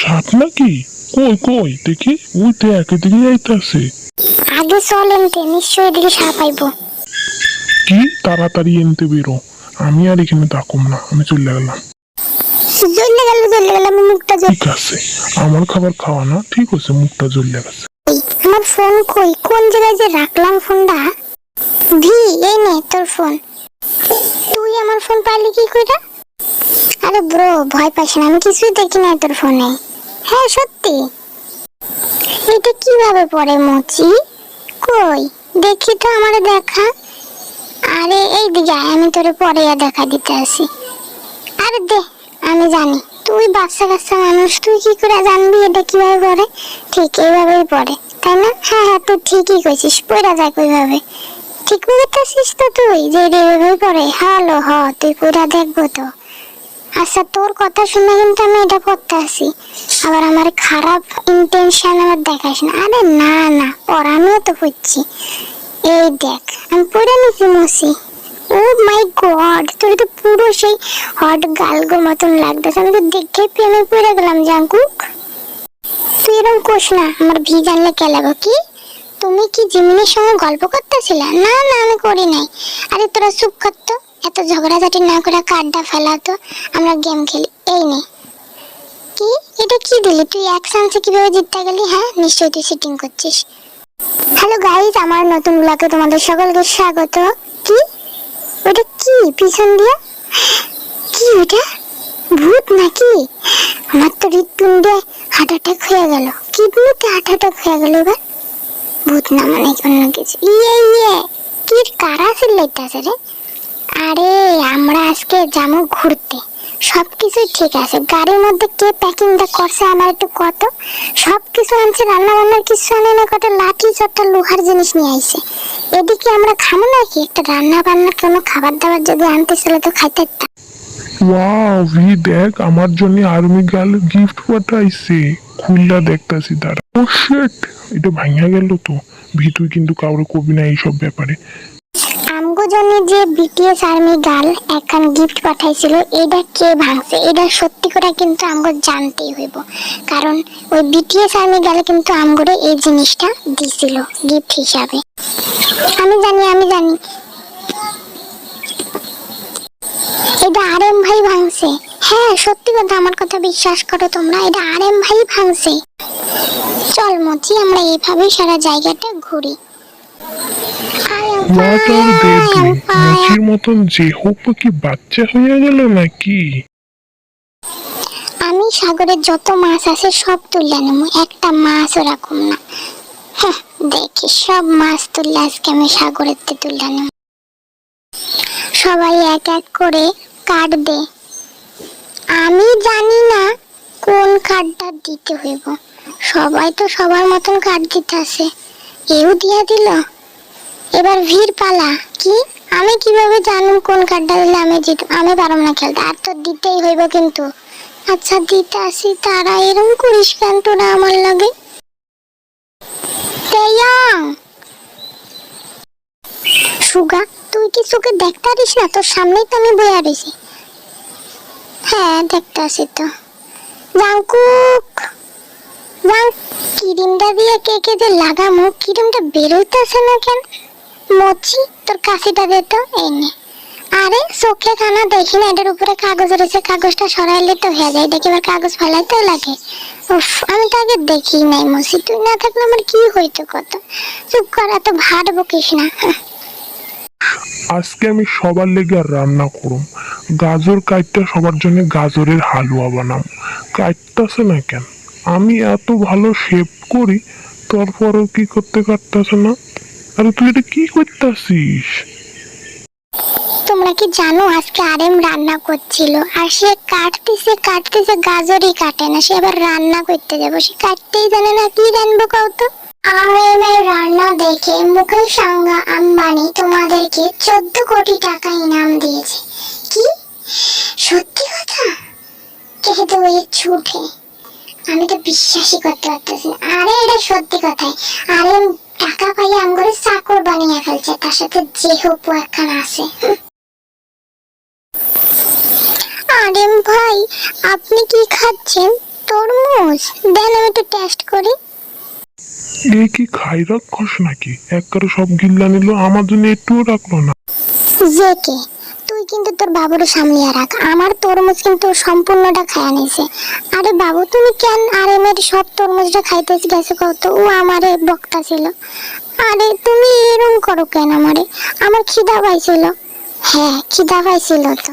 সাপ নাকি? কই কই দেখি, ওই তো একদিকে যাইতাছে। আগে চল এনতে, নিশ্চয়ই এদিকে সাপ আইবো। কি তাড়াতাড়ি এনতে বেরো, আমি আর এখানে থাকুম না, আমি চলে গেলাম। জ্বললে গেল, আমি মুখটা ঠিক আছে, আমার খাবার খাওয়া না, ঠিক আছে, মুখটা জ্বলে গেছে। আমার ফোন কই, কোন জায়গায় যে রাখলাম ফোনটা? ভি, এই নে তোর ফোন। তুই আমার ফোন পাইলি কি কইরা? আরে ব্রো, ভয় পাইস না, আমি কিছুই দেখি না তোর ফোনে। হ্যাঁ সত্যি। এটা কিভাবে পড়ে মুচি? কই দেখি তো, আমারে দেখা। আরে এই দিকে আয়, আমি তোরে পরে দেখা দিতে আসি। আরে দে, আমি জানি তুই বাচ্চা কাচ্চা মানুষ, তুই কি করে জানবি এটা কিভাবে পড়ে? ঠিক এইভাবেই পড়ে, তাই না? হ্যাঁ হ্যাঁ, তুই ঠিকই কইছিস, পড়া যায় কইভাবে। ঠিক বলতেছিস তো তুই, যে এটা এইভাবেই পড়ে। হ্যালো হ, তুই পড়া দেখবো তো। আচ্ছা, তোর কথা শুনে কিন্তু আমি এটা পড়তে আসি, আবার আমার খারাপ ইন্টেনশন আমার দেখাস না। আরে না না, পড়ানোও তো পড়ছি। এই দেখ, আমি পড়ে নিছি মুসি। ও মাই গড, তোর তো পুরো সেই হট গালগো মতন লাগতেছে। আমি তো দেখে প্রেমে পড়ে গেলাম জাঙ্কুক। তুই এরকম কোস না, আমার ভি জানলে কেলাবো। কি তুমি কি জিমিনের সঙ্গে গল্প করতেছিলে? না না, আমি করি নাই। আরে তোরা চুপ কর তো, এত ঝগড়াঝাটি না করে কার্ডটা ফেলাতো, আমরা গেম খেলি। এই নে। কি এটা কি দিলি তুই? এক চান্সে কিভাবে জিততে গেলি? হ্যাঁ নিশ্চয়ই তুই সিটিং করছিস। হ্যালো গাইজ, আমার নতুন ব্লগে তোমাদের সকলকে স্বাগত। কি ওটা কি পিছন দিয়া? কি ওটা, ভূত নাকি? আমার তো হৃৎপিণ্ডে হার্ট অ্যাটাক হয়ে গেল, কিডনিতে হার্ট অ্যাটাক হয়ে গেল। এবার ভূত না মানে অন্য কিছু। ইয়ে ইয়ে, কি কারা চিল্লাইতেছে রে? আরে আমরা আজকে যাবো ঘুরতে, সবকিছু ঠিক আছে। গাড়ির মধ্যে কে প্যাকিংটা করছে আমার একটু কত? সবকিছু আনছে, রান্না বান্নার কিছু আনে না, কত লাঠি চট্টা লোহার জিনিস নিয়ে আইছে। এদিকে আমরা খাবো নাকি? একটা রান্না বান্নার কোনো খাবার দাবার যদি আনতে ছিল তো খাইতে। ওয়াও ভি, দেখ আমার জন্য আর্মি গার্ল গিফট পাঠাইছে, খুললা দেখতাছি তারা। ও শিট, এটা ভাঙা গেল তো। ভি তুই কিন্তু কাউরে কবি না এইসব ব্যাপারে। আমগো জন্য যে বিটিএস আর্মি গার্ল একখান গিফট পাঠাইছিল, এটা কে ভাঙছে? এটা সত্যি করে কিন্তু আমগো জানতেই হইব, কারণ ওই বিটিএস আর্মি গার্ল কিন্তু আমগোরে এই জিনিসটা দিছিল গিফট হিসাবে। আমি জানি এটা আরএম ভাই ভাঙছে। হ্যাঁ সত্যি কথা, আমার কথা বিশ্বাস করো তোমরা, এটা আরএম ভাই ভাঙছে। চল মচি, আমরা এইভাবেই সারা জায়গাটা ঘুরি। What are they doing? মুচির মতন যে হোক কি বাচ্চা হয়ে গেল নাকি? আমি সাগরের যত মাছ আছে সব তুলে নেবো, একটা মাছও রাখুম না। হ্যাঁ দেখি, সব মাছ তুললে আজকে আমি সাগরের তুলে নেব। সবাই এক এক করে কার্ড দে। আমি জানি না কোন কার্ডটা দিতে হইব, সবাই তো সবার মতন কার্ড দিতে আছে। এও দিয়া দিল, এবার ভিড় পালা। কি আমি কিভাবে জানুম কোন কার্ডটা দিলে আমি জিতব? আমি পারম না খেলতে, আর তো দিতেই হইব কিন্তু। আচ্ছা দিতে আসি, তারা এরকম করিস কেন তোরা আমার লাগে? সুগা, তুই কি চোখে দেখতে পারিস না? তোর সামনেই তো আমি বইয়া রয়েছি। হ্যাঁ দেখতে আসি তো। জাঙ্কুক, ক্রিমটা দিয়ে কে কে যে লাগামো, ক্রিমটা বেরোইতেছে না কেন? মচি তোর কাশিটা দে তো। এই নে। আরে চোখে খানা দেখি না, এটার উপরে কাগজ রয়েছে, কাগজটা সরাইলে তো হয়ে যায়। দেখি এবার কাগজ ফেলাইতেও লাগে। উফ, আমি তো আগে দেখি নাই মসি, তুই না থাকলে আমার কি হইতো কত। চুপ কর, এত ভাট বকিস না। আজকে আমি সবার লেগে রান্না করুম, গাজর কাটটা সবার জন্য গাজরের হালুয়া বানাম। কাটতাছে না কেন? আমি এত ভালো শেপ করি, তারপরেও কি করতে কাটতাছে না? আরে তুই এটা কি করতেছিস? তোমরা কি জানো আজকে আরএম রান্না করছিল, আর সে কাটতেছে গাজরই কাটে না, সে আবার রান্না করতে যাবো, সে কাটতেই জানে না। কি রান্নাবো কাউ তো? আরএম এর রান্না দেখে মুকেশ আম্বানি তোমাদেরকে 14 কোটি টাকা ইনাম দিয়েছে। কি সত্যি কথা? কিন্তু ওই ছুটে আমি তো বিশ্বাসই করতে পারতেছি না। আরে এটা সত্যি কথাই, আরএম টাকা পাইয়ে আমগরে চাকর বানিয়ে ফেলছে, তার সাথে যে হোক একখানা আছে। আরেম ভাই, আপনি কি খাচ্ছেন? তরমুজ দেন আমি একটু টেস্ট করি। এ কি খাই রাক্ষস নাকি? একবারে সব গিল্লা নিল, আমার জন্য একটুও রাখলো না। যে কে তুই কিন্তু তোর বাবুরে সামলিয়ে রাখ, আমার তরমুজ কিন্তু ও সম্পূর্ণটা খায়া নিছে। আরে বাবু তুমি কেন আরে মেয়ের সব তরমুজটা খাইতে গেছো কত? ও আমারে বক্তা ছিল। আরে তুমি এরকম করো কেন আমারে? আমার খিদা পাইছিল। হ্যাঁ খিদা পাইছিল তো।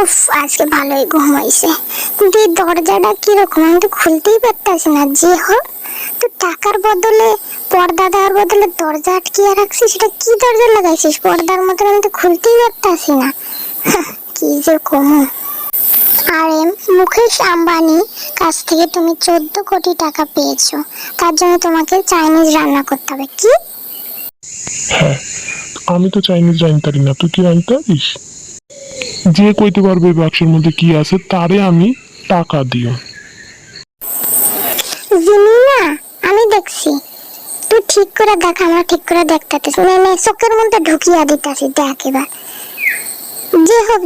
উফ আজকে ভালোই ঘুমাইছে, কিন্তু এই দরজাটা কিরকম আমি তো খুলতেই পারতাছি না। যে হোক তো টাকার বদলে পর্দা দেওয়ার বদলে দরজা আটকিয়ে রাখছিস, সেটা কি দরজা লাগাইছিস? পর্দার মতন আমি তো খুলতেই পারতাছি না। কি যে কমু। আরে মুকেশ আম্বানি কাছ থেকে তুমি 14 কোটি টাকা পেয়েছো, তার জন্য তোমাকে চাইনিজ রান্না করতে হবে। কি? হ্যাঁ, আমি তো চাইনিজ রাইন পারি না, তুই কি রাইন পারিস? যে কইতে পারবে এই বাক্সের মধ্যে কি আছে তারে আমি টাকা দিও। জিনি না, আমি দেখছি। তুই ঠিক করে দেখ, আমরা ঠিক করে দেখতেছি। নে চোখের মধ্যে ঢুকিয়া দিতেছি, দেখ এবার।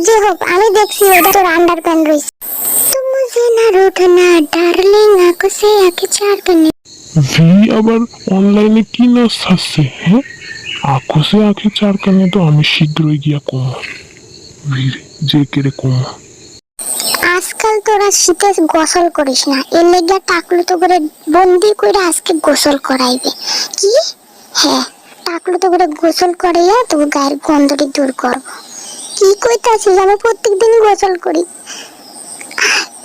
যে হোক আমি দেখছি ওটা তোর আন্ডার প্যান্ট রয়েছে। তুম মুঝে না রুঠনা ডার্লিং আঁখোं से आंखें चार करने। ভি আবার অনলাইনে কি নাচ ছাড়ছে? হ্যাঁ, আঁখোসে আঁখে চার কানে তো আমি শীঘ্রই গিয়া কমো। ভিড় যে কেড়ে কমো। আজকাল তোরা শীতে গোসল করিস না, এর লেগে টাকলু তো করে বন্দি করে আজকে গোসল করাইবে। কি? হ্যাঁ, টাকলু তো করে গোসল করাইয়া তোর গায়ের গন্ধটি দূর করবো। কি কইতাছিস? আমি প্রত্যেকদিনই গোসল করি।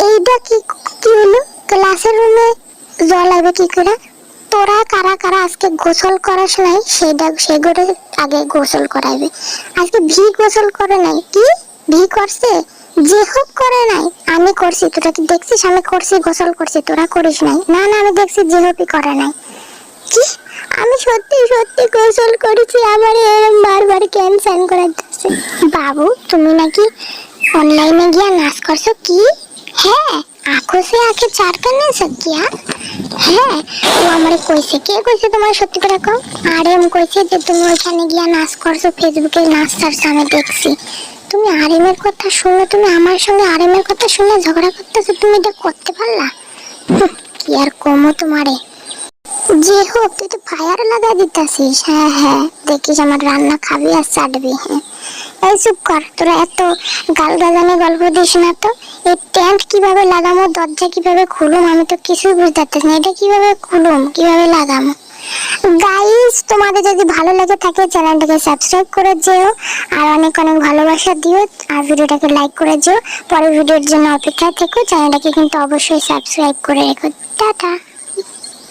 এইটা কি কি হলো? ক্লাসের রুমে জল আইবে কি করে? তোরা কারা কারা আজকে গোসল করাস নাই সেগুলো আগে গোসল করাইবে। আজকে ভি গোসল করে নাই। কি ভি করছে? যে হোক করে নাই, আমি করছি। তোরা কি দেখছিস? আমি করছি, গোসল করছি, তোরা করিস নাই। না না আমি দেখছি যে হোকই করে নাই। কি? আমি সত্যি সত্যি গোসল করেছি, আমার এরকম বারবার ক্যান্সেল করে দিচ্ছে। বাবু তুমি নাকি অনলাইনে গিয়া নাচ করছো? কি? হ্যাঁ, আঁখোं से आंखें चार करने से क्या? হ্যাঁ, ও আমারে কইছে। কে কইছে তোমার? সত্যি করে কও। আরএম কইছে যে তুমি ওখানে গিয়া নাচ করছো, ফেসবুকে নাচ ছাড়ছো, আমি দেখছি। তুমি আরএমের কথা শুনে, তুমি আমার সঙ্গে আরএমের কথা শুনে ঝগড়া করতেছো, তুমি এটা করতে পারলা? কি আর কমো তোমারে। যে হোক তুই তো ফায়ার লাগা দিতাছিস। হ্যাঁ হ্যাঁ, দেখিস আমার রান্না খাবি আর চাটবি। হ্যাঁ, এই চুপ কর, তোরা এত গাল গাজানে গল্প দিস না তো। এই টেন্ট কিভাবে লাগামো, দরজা কিভাবে খুলুম, আমি তো কিছুই বুঝতে পারতেছি না। এটা কিভাবে খুলুম, কিভাবে লাগামো? গাইস তোমাদের যদি ভালো লেগে থাকে চ্যানেলটাকে সাবস্ক্রাইব করে যেও, আর অনেক অনেক ভালোবাসা দিও, আর ভিডিওটাকে লাইক করে যেও। পরের ভিডিওর জন্য অপেক্ষায় থেকো। চ্যানেলটাকে কিন্তু অবশ্যই সাবস্ক্রাইব করে রেখো। টাটা।